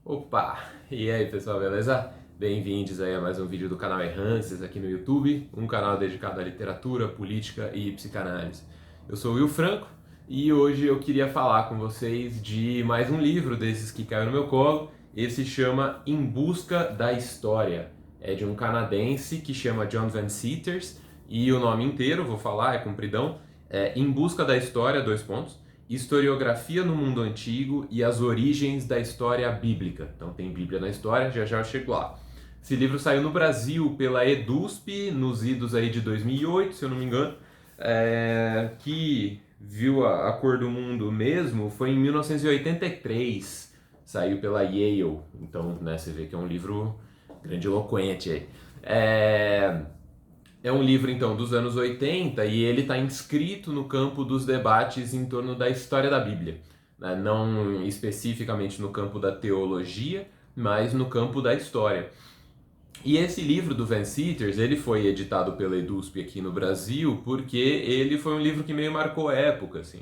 Opa! E aí pessoal, beleza? Bem-vindos aí a mais um vídeo do canal Errances aqui no YouTube, um canal dedicado à literatura, política e psicanálise. Eu sou o Will Franco e hoje eu queria falar com vocês de mais um livro desses que caiu no meu colo. Esse chama Em Busca da História. É de um canadense que chama John Van Seters e o nome inteiro, vou falar, é compridão, é Em Busca da História, dois pontos. Historiografia no Mundo Antigo e as Origens da História Bíblica. Então tem Bíblia na história, já já eu chego lá. Esse livro saiu no Brasil pela EDUSP, nos idos aí de 2008, se eu não me engano, que viu a cor do mundo mesmo, foi em 1983, saiu pela Yale. Então, né, você vê que é um livro grandiloquente aí. É um livro, então, dos anos 80 e ele está inscrito no campo dos debates em torno da história da Bíblia, né? Não especificamente no campo da teologia, mas no campo da história. E esse livro do Van Seters, ele foi editado pela EDUSP aqui no Brasil porque ele foi um livro que meio marcou época, assim.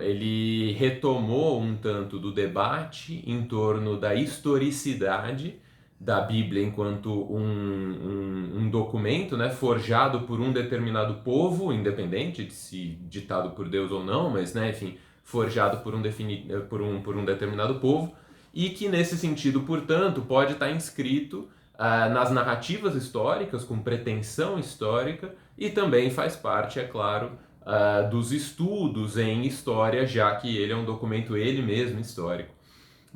Ele retomou um tanto do debate em torno da historicidade da Bíblia enquanto um documento, né, forjado por um determinado povo, independente de se ditado por Deus ou não, mas, né, enfim, forjado por um determinado povo, e que nesse sentido, portanto, pode estar inscrito nas narrativas históricas, com pretensão histórica, e também faz parte, é claro, dos estudos em história, já que ele é um documento ele mesmo histórico.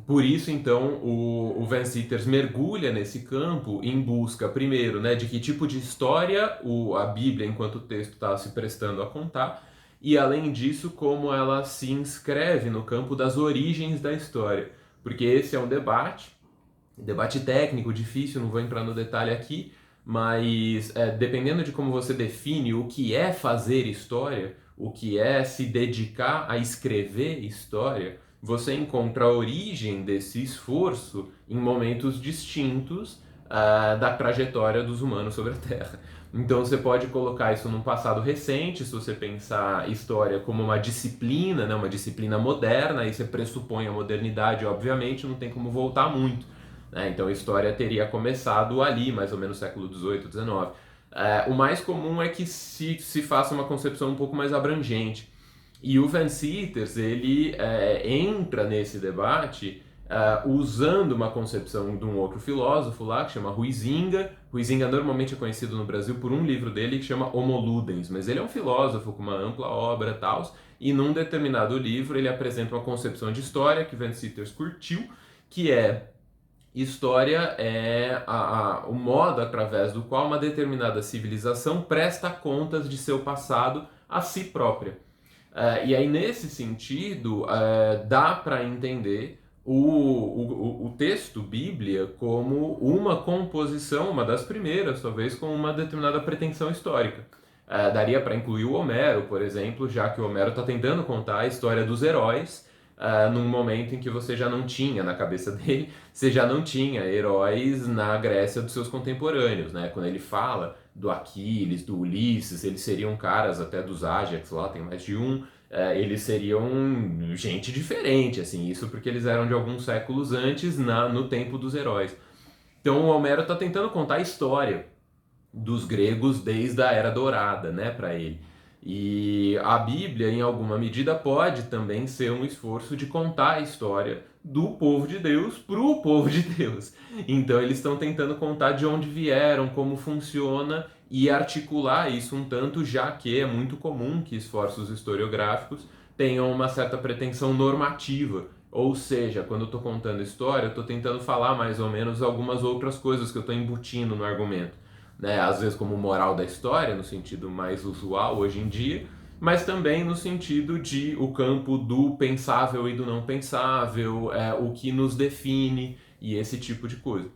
Por isso, então, o Van Seters mergulha nesse campo em busca, primeiro, né, de que tipo de história a Bíblia, enquanto texto, está se prestando a contar, e, além disso, como ela se inscreve no campo das origens da história. Porque esse é um debate técnico, difícil, não vou entrar no detalhe aqui, mas dependendo de como você define o que é fazer história, o que é se dedicar a escrever história, você encontra a origem desse esforço em momentos distintos da trajetória dos humanos sobre a Terra. Então você pode colocar isso num passado recente, se você pensar história como uma disciplina, né, uma disciplina moderna, aí você pressupõe a modernidade, obviamente, não tem como voltar muito. Né? Então a história teria começado ali, mais ou menos século XVIII, XIX. O mais comum é que se faça uma concepção um pouco mais abrangente. E o Van Seters, ele entra nesse debate usando uma concepção de um outro filósofo lá, que chama Huizinga. Huizinga normalmente é conhecido no Brasil por um livro dele que chama Homo Ludens, mas ele é um filósofo com uma ampla obra e tal, e num determinado livro ele apresenta uma concepção de história que Van Seters curtiu, que é história é o modo através do qual uma determinada civilização presta contas de seu passado a si própria. E aí, nesse sentido, dá para entender o texto Bíblia como uma composição, uma das primeiras, talvez, com uma determinada pretensão histórica. Daria para incluir o Homero, por exemplo, já que o Homero está tentando contar a história dos heróis num momento em que você já não tinha, na cabeça dele, você já não tinha heróis na Grécia dos seus contemporâneos, né? Quando ele fala do Aquiles, do Ulisses, eles seriam caras até dos Ajax, lá tem mais de um, eles seriam gente diferente, assim, isso porque eles eram de alguns séculos antes, no tempo dos heróis. Então o Homero está tentando contar a história dos gregos desde a Era Dourada, né, para ele. E a Bíblia, em alguma medida, pode também ser um esforço de contar a história do povo de Deus para o povo de Deus. Então eles estão tentando contar de onde vieram, como funciona e articular isso um tanto, já que é muito comum que esforços historiográficos tenham uma certa pretensão normativa. Ou seja, quando eu estou contando história, eu estou tentando falar mais ou menos algumas outras coisas que eu estou embutindo no argumento, né? Às vezes como moral da história, no sentido mais usual hoje em dia, mas também no sentido de o campo do pensável e do não pensável, o que nos define e esse tipo de coisa.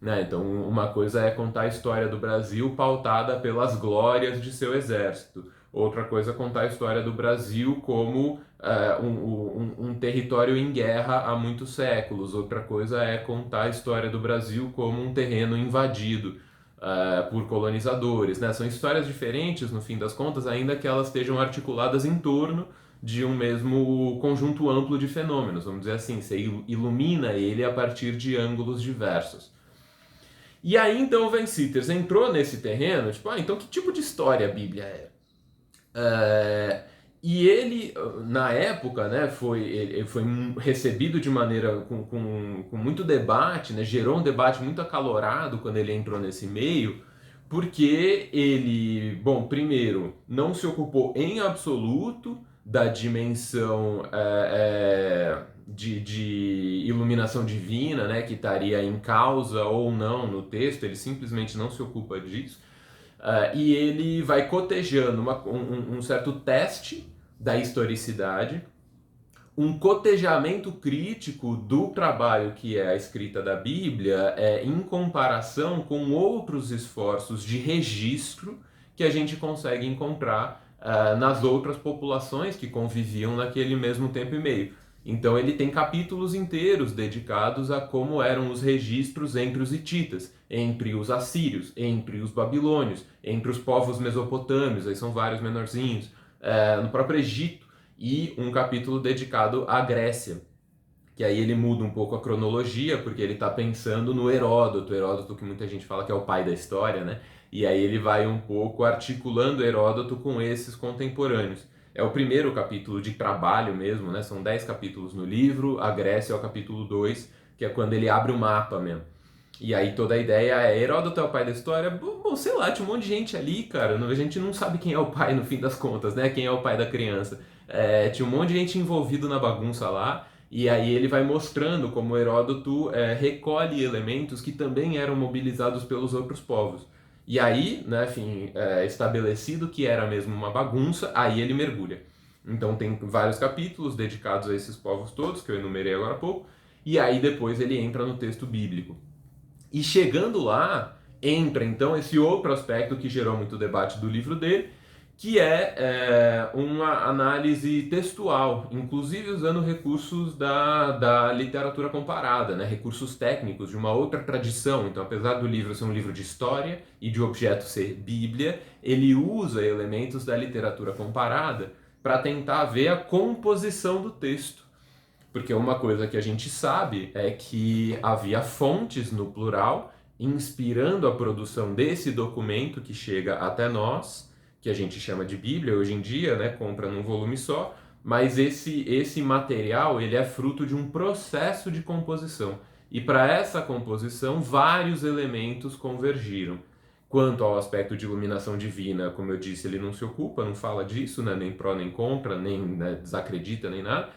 Né? Então, uma coisa é contar a história do Brasil pautada pelas glórias de seu exército. Outra coisa é contar a história do Brasil como um território em guerra há muitos séculos. Outra coisa é contar a história do Brasil como um terreno invadido por colonizadores. Né? São histórias diferentes, no fim das contas, ainda que elas estejam articuladas em torno de um mesmo conjunto amplo de fenômenos, vamos dizer assim, você ilumina ele a partir de ângulos diversos. E aí então o Van Citters entrou nesse terreno, tipo, então que tipo de história a Bíblia é? E ele, na época, né, ele foi recebido de maneira com muito debate, né, gerou um debate muito acalorado quando ele entrou nesse meio, porque ele, bom, primeiro, não se ocupou em absoluto da dimensão de iluminação divina, né, que estaria em causa ou não no texto, ele simplesmente não se ocupa disso. E ele vai cotejando um certo teste da historicidade, um cotejamento crítico do trabalho que é a escrita da Bíblia em comparação com outros esforços de registro que a gente consegue encontrar nas outras populações que conviviam naquele mesmo tempo e meio. Então ele tem capítulos inteiros dedicados a como eram os registros entre os hititas, entre os assírios, entre os babilônios, entre os povos mesopotâmios, aí são vários menorzinhos, no próprio Egito, e um capítulo dedicado à Grécia, que aí ele muda um pouco a cronologia, porque ele está pensando no Heródoto que muita gente fala que é o pai da história, né? E aí ele vai um pouco articulando Heródoto com esses contemporâneos. É o primeiro capítulo de trabalho mesmo, né? São 10 capítulos no livro, a Grécia é o capítulo 2, que é quando ele abre o mapa mesmo. E aí toda a ideia é, Heródoto é o pai da história? Bom, sei lá, tinha um monte de gente ali, cara, a gente não sabe quem é o pai no fim das contas, né? Quem é o pai da criança. Tinha um monte de gente envolvido na bagunça lá, e aí ele vai mostrando como Heródoto recolhe elementos que também eram mobilizados pelos outros povos. E aí, né, enfim, estabelecido que era mesmo uma bagunça, aí ele mergulha. Então tem vários capítulos dedicados a esses povos todos, que eu enumerei agora há pouco, e aí depois ele entra no texto bíblico. E chegando lá, entra então esse outro aspecto que gerou muito debate do livro dele, que é uma análise textual, inclusive usando recursos da literatura comparada, né? Recursos técnicos de uma outra tradição. Então, apesar do livro ser um livro de história e de objeto ser Bíblia, ele usa elementos da literatura comparada para tentar ver a composição do texto. Porque uma coisa que a gente sabe é que havia fontes no plural inspirando a produção desse documento que chega até nós, que a gente chama de Bíblia hoje em dia, né, compra num volume só, mas esse material ele é fruto de um processo de composição. E para essa composição, vários elementos convergiram. Quanto ao aspecto de iluminação divina, como eu disse, ele não se ocupa, não fala disso, né, nem pró nem contra, nem desacredita, nem nada,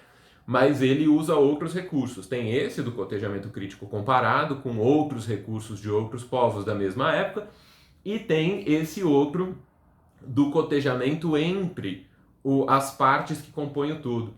mas ele usa outros recursos. Tem esse do cotejamento crítico comparado com outros recursos de outros povos da mesma época, e tem esse outro do cotejamento entre as partes que compõem o todo.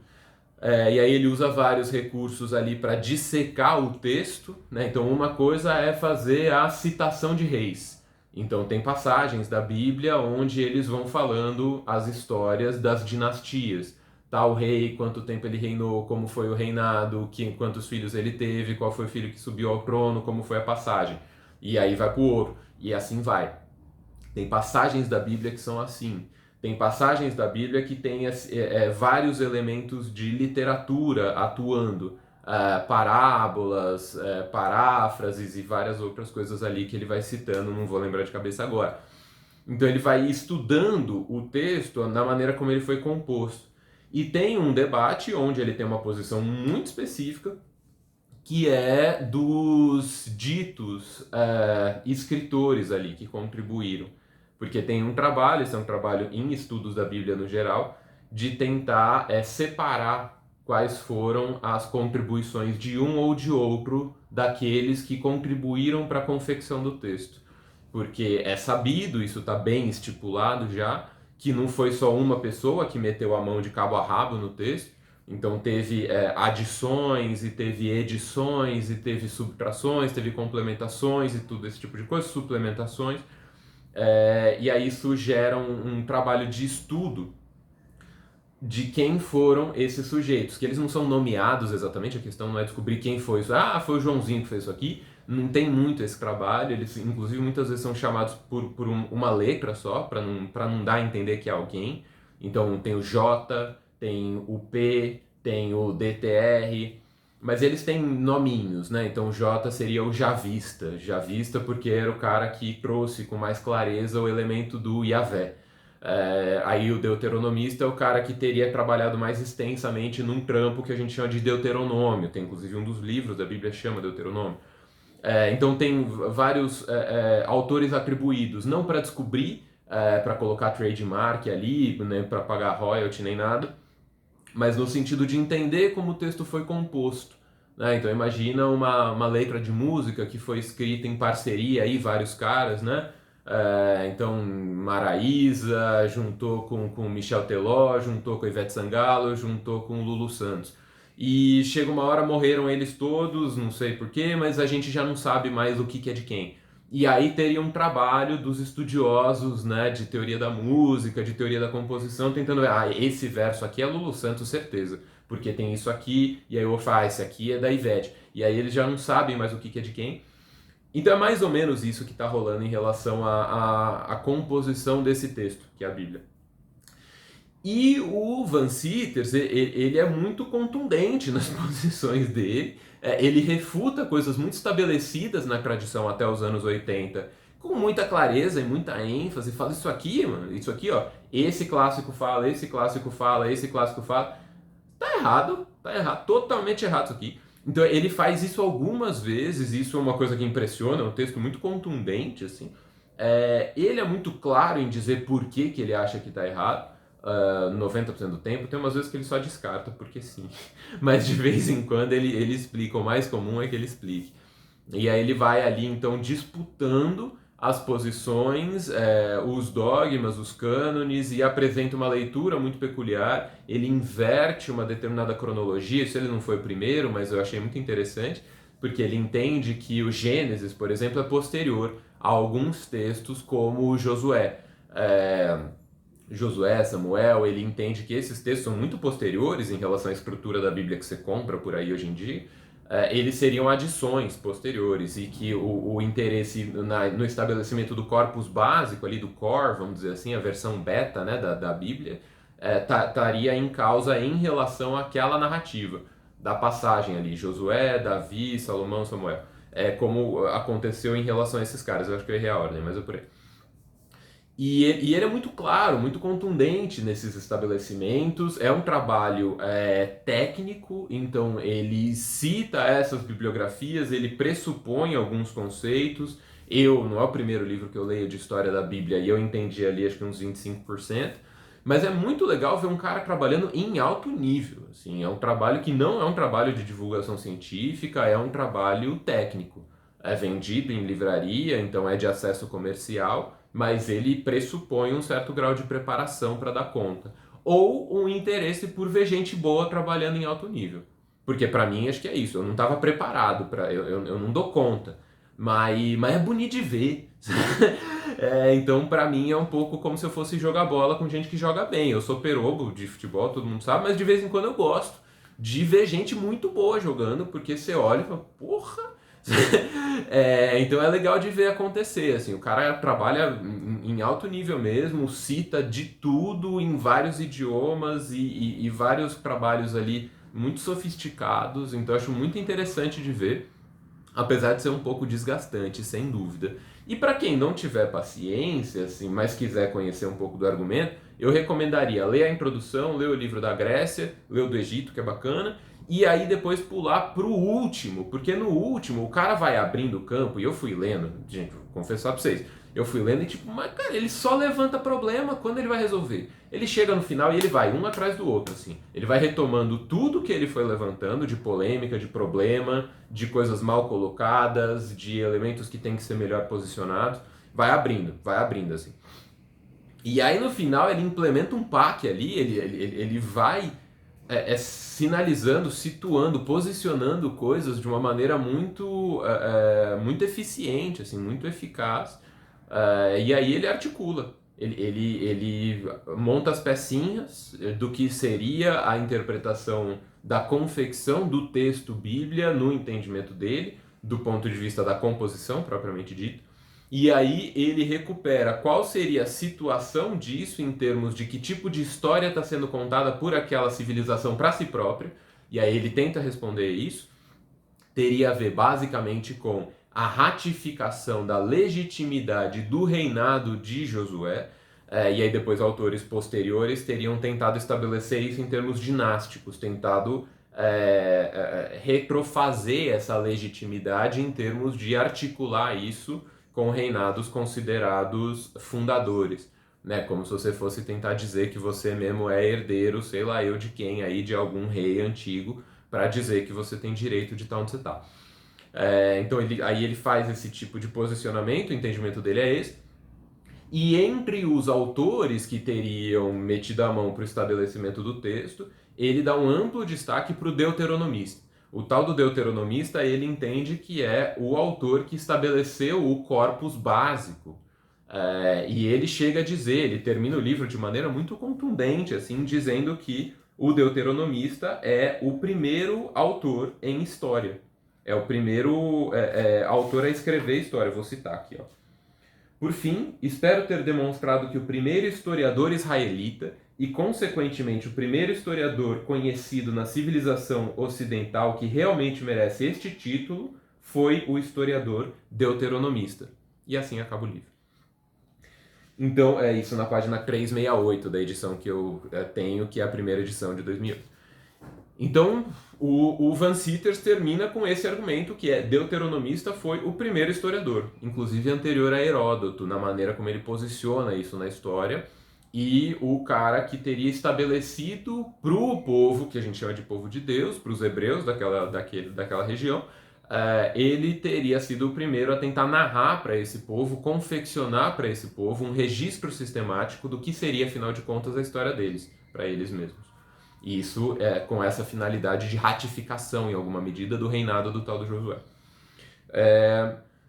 E aí ele usa vários recursos ali para dissecar o texto, né? Então uma coisa é fazer a citação de reis. Então tem passagens da Bíblia onde eles vão falando as histórias das dinastias. Tal rei, quanto tempo ele reinou, como foi o reinado, quantos filhos ele teve, qual foi o filho que subiu ao trono, como foi a passagem. E aí vai para o outro, e assim vai. Tem passagens da Bíblia que são assim. Tem passagens da Bíblia que tem vários elementos de literatura atuando. Parábolas, paráfrases e várias outras coisas ali que ele vai citando, não vou lembrar de cabeça agora. Então ele vai estudando o texto na maneira como ele foi composto. E tem um debate onde ele tem uma posição muito específica, que é dos ditos escritores ali que contribuíram. Porque tem um trabalho, esse é um trabalho em estudos da Bíblia no geral, de tentar separar quais foram as contribuições de um ou de outro daqueles que contribuíram para a confecção do texto. Porque é sabido, isso está bem estipulado já, que não foi só uma pessoa que meteu a mão de cabo a rabo no texto. Então teve adições, e teve edições, e teve subtrações, teve complementações e tudo esse tipo de coisa, suplementações. E aí isso gera um trabalho de estudo de quem foram esses sujeitos, que eles não são nomeados exatamente, a questão não é descobrir quem foi isso. Ah, foi o Joãozinho que fez isso aqui. Não tem muito esse trabalho, eles inclusive muitas vezes são chamados por uma letra só, para não dar a entender que é alguém. Então tem o J, tem o P, tem o DTR, mas eles têm nominhos, né? Então J seria o javista, javista porque era o cara que trouxe com mais clareza o elemento do Yahvé. Aí o deuteronomista é o cara que teria trabalhado mais extensamente num trampo que a gente chama de Deuteronômio, tem inclusive um dos livros da Bíblia chama Deuteronômio. Então tem vários autores atribuídos, não para descobrir, para colocar trademark ali, né, para pagar royalty nem nada, mas no sentido de entender como o texto foi composto. Né? Então imagina uma letra de música que foi escrita em parceria aí, vários caras, né? Então Maraísa juntou com Michel Teló, juntou com Ivete Sangalo, juntou com Lulu Santos. E chega uma hora, morreram eles todos, não sei porquê, mas a gente já não sabe mais o que é de quem. E aí teria um trabalho dos estudiosos, né, de teoria da música, de teoria da composição, tentando ver, esse verso aqui é Lulu Santos, certeza, porque tem isso aqui, e aí eu falo, esse aqui é da Ivete. E aí eles já não sabem mais o que é de quem. Então é mais ou menos isso que está rolando em relação à composição desse texto, que é a Bíblia. E o Van Citters, ele é muito contundente nas posições dele, ele refuta coisas muito estabelecidas na tradição até os anos 80, com muita clareza e muita ênfase, fala isso aqui, mano, isso aqui, ó, esse clássico fala, esse clássico fala, esse clássico fala, tá errado, totalmente errado isso aqui. Então ele faz isso algumas vezes, isso é uma coisa que impressiona, é um texto muito contundente, assim. Ele é muito claro em dizer por que ele acha que está errado, 90% do tempo. Tem umas vezes que ele só descarta porque sim, mas de vez em quando ele explica, o mais comum é que ele explique. E aí ele vai ali então disputando as posições, os dogmas, os cânones, e apresenta uma leitura muito peculiar. Ele inverte uma determinada cronologia, isso ele não foi o primeiro, mas eu achei muito interessante, porque ele entende que o Gênesis, por exemplo, é posterior a alguns textos como o Josué. Josué, Samuel, ele entende que esses textos são muito posteriores em relação à escritura da Bíblia que você compra por aí hoje em dia. Eles seriam adições posteriores e que o interesse no estabelecimento do corpus básico ali, do core, vamos dizer assim, a versão beta, né, da Bíblia, estaria em causa em relação àquela narrativa da passagem ali, Josué, Davi, Salomão, Samuel. Como aconteceu em relação a esses caras. Eu acho que eu errei a ordem, mas é por aí. E ele é muito claro, muito contundente nesses estabelecimentos. É um trabalho técnico, então ele cita essas bibliografias, ele pressupõe alguns conceitos. Não é o primeiro livro que eu leio de história da Bíblia e eu entendi ali acho que uns 25%. Mas é muito legal ver um cara trabalhando em alto nível. Assim, é um trabalho que não é um trabalho de divulgação científica, é um trabalho técnico. É vendido em livraria, então é de acesso comercial, mas ele pressupõe um certo grau de preparação para dar conta. Ou um interesse por ver gente boa trabalhando em alto nível. Porque para mim acho que é isso, eu não estava preparado, eu não dou conta. Mas é bonito de ver. Então para mim é um pouco como se eu fosse jogar bola com gente que joga bem. Eu sou perobo de futebol, todo mundo sabe, mas de vez em quando eu gosto de ver gente muito boa jogando, porque você olha e fala, porra! Então é legal de ver acontecer, assim, o cara trabalha em alto nível mesmo, cita de tudo em vários idiomas e vários trabalhos ali muito sofisticados, então eu acho muito interessante de ver, apesar de ser um pouco desgastante, sem dúvida. E para quem não tiver paciência, assim, mas quiser conhecer um pouco do argumento, eu recomendaria ler a introdução, ler o livro da Grécia, ler o do Egito, que é bacana, e aí depois pular pro último, porque no último o cara vai abrindo o campo, e eu fui lendo, gente, vou confessar pra vocês, eu fui lendo e tipo, mas cara, ele só levanta problema quando ele vai resolver. Ele chega no final e ele vai um atrás do outro, assim. Ele vai retomando tudo que ele foi levantando de polêmica, de problema, de coisas mal colocadas, de elementos que tem que ser melhor posicionados. Vai abrindo, assim. E aí no final ele implementa um pack ali, ele vai sinalizando, situando, posicionando coisas de uma maneira muito eficiente, assim, muito eficaz. E aí ele articula, ele monta as pecinhas do que seria a interpretação da confecção do texto Bíblia no entendimento dele, do ponto de vista da composição propriamente dito. e aí ele recupera qual seria a situação disso em termos de que tipo de história está sendo contada por aquela civilização para si própria, e aí ele tenta responder isso. Teria a ver basicamente com a ratificação da legitimidade do reinado de Josué, e aí depois autores posteriores teriam tentado estabelecer isso em termos dinásticos, tentado retrofazer essa legitimidade em termos de articular isso com reinados considerados fundadores, né? Como se você fosse tentar dizer que você mesmo é herdeiro, sei lá eu de quem aí, de algum rei antigo, para dizer que você tem direito de estar onde você está. Então aí ele faz esse tipo de posicionamento, o entendimento dele é esse. E entre os autores que teriam metido a mão para o estabelecimento do texto, ele dá um amplo destaque para o deuteronomista. O tal do deuteronomista, ele entende que é o autor que estabeleceu o corpus básico. E ele chega a dizer, ele termina o livro de maneira muito contundente, assim, dizendo que o deuteronomista é o primeiro autor em história. É o primeiro autor a escrever história. Eu vou citar aqui, ó. Por fim, espero ter demonstrado que o primeiro historiador israelita e, consequentemente, o primeiro historiador conhecido na civilização ocidental que realmente merece este título foi o historiador deuteronomista. E assim acaba o livro. Então, é isso na página 368 da edição que eu tenho, que é a primeira edição de 2008. Então, o Van Citters termina com esse argumento que deuteronomista foi o primeiro historiador, inclusive anterior a Heródoto, na maneira como ele posiciona isso na história, e o cara que teria estabelecido para o povo, que a gente chama de povo de Deus, para os hebreus daquela região, ele teria sido o primeiro a tentar narrar para esse povo, confeccionar para esse povo um registro sistemático do que seria, afinal de contas, a história deles, para eles mesmos. E isso com essa finalidade de ratificação, em alguma medida, do reinado do tal do Josué.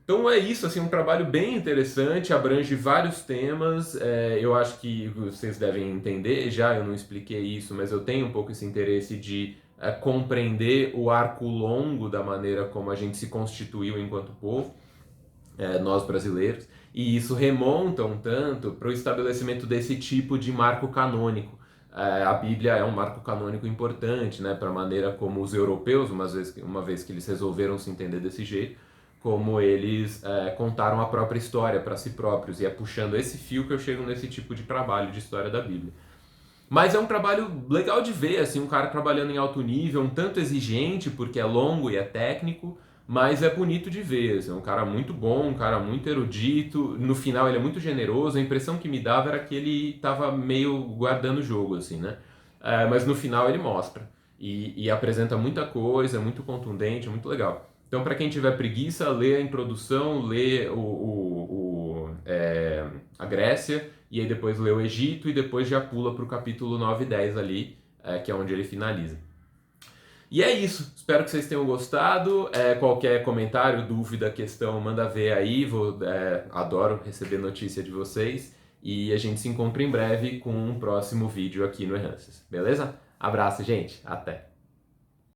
Então é isso, assim, um trabalho bem interessante, abrange vários temas. Eu acho que vocês devem entender já, eu não expliquei isso, mas eu tenho um pouco esse interesse de compreender o arco longo da maneira como a gente se constituiu enquanto povo, nós brasileiros, e isso remonta um tanto para o estabelecimento desse tipo de marco canônico. A Bíblia é um marco canônico importante, né, para a maneira como os europeus, uma vez que eles resolveram se entender desse jeito, como eles contaram a própria história para si próprios. E é puxando esse fio que eu chego nesse tipo de trabalho de história da Bíblia. Mas é um trabalho legal de ver, assim, um cara trabalhando em alto nível, um tanto exigente, porque é longo e é técnico, mas é bonito de ver, assim, é um cara muito bom, um cara muito erudito, no final ele é muito generoso, a impressão que me dava era que ele estava meio guardando o jogo, assim, né? Mas no final ele mostra, e apresenta muita coisa, é muito contundente, é muito legal. Então, para quem tiver preguiça, lê a introdução, lê a Grécia, e aí depois lê o Egito, e depois já pula para o capítulo 9 e 10 ali, que é onde ele finaliza. E é isso, espero que vocês tenham gostado. Qualquer comentário, dúvida, questão, manda ver aí. Adoro receber notícia de vocês. E a gente se encontra em breve com um próximo vídeo aqui no Errances. Beleza? Abraço, gente. Até!